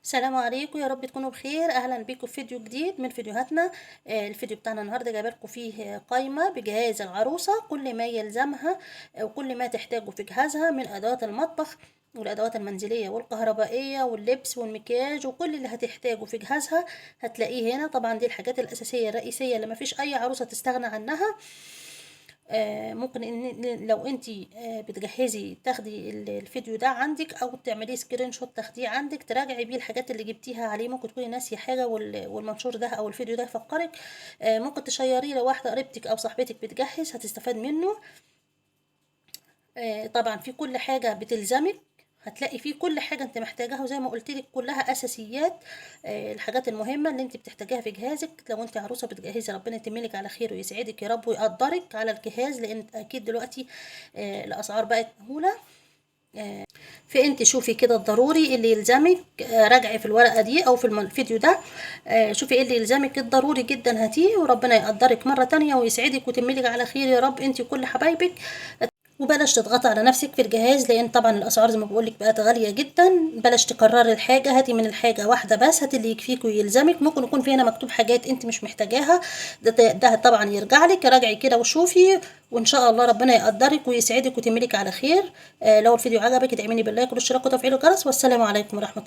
السلام عليكم، يا رب تكونوا بخير. اهلا بيكم في فيديو جديد من فيديوهاتنا. الفيديو بتاعنا النهارده جايب لكم فيه قائمه بجهاز العروسه، كل ما يلزمها وكل ما تحتاجه في جهازها من ادوات المطبخ والادوات المنزليه والكهربائيه واللبس والمكياج، وكل اللي هتحتاجه في جهازها هتلاقيه هنا. طبعا دي الحاجات الاساسيه الرئيسيه اللي مفيش اي عروسه تستغنى عنها. ممكن ان لو انت بتجهزي تاخدي الفيديو ده عندك، او تعمليه سكرين شوت تاخديه عندك تراجعي بيه الحاجات اللي جبتيها عليه. ممكن تكوني ناسيه حاجه والمنشور ده او الفيديو ده يفكرك. ممكن تشيريه لواحده قريبتك او صاحبتك بتجهز، هتستفاد منه. طبعا في كل حاجه بتلزمك، هتلاقي فيه كل حاجه انت محتاجاها، وزي ما قلت لك كلها اساسيات. الحاجات المهمه اللي انت بتحتاجيها في جهازك لو انت عروسه بتجهزي. ربنا يتملك على خير ويسعدك يا رب ويقدرك على الجهاز، لان اكيد دلوقتي الاسعار بقت مهوله. فانت شوفي كده الضروري اللي يلزمك، راجعي في الورقه دي او في الفيديو ده. شوفي ايه اللي يلزمك الضروري جدا، هاتيه وربنا يقدرك مره تانية ويسعدك ويتملك على خير يا رب انت وكل حبايبك. وبلاش تضغطي على نفسك في الجهاز، لان طبعا الاسعار زي ما بقولك بقت غاليه جدا. بلاش تكرري الحاجه، هاتي من الحاجه واحده بس، هاتي اللي يكفيك ويلزمك. ممكن يكون في هنا مكتوب حاجات انت مش محتاجاها، ده طبعا يرجع لك. راجعي كده وشوفي، وان شاء الله ربنا يقدرك ويسعدك وتملك على خير. لو الفيديو عجبك ادعميني باللايك والاشتراك وتفعيل الجرس، والسلام عليكم ورحمه الله.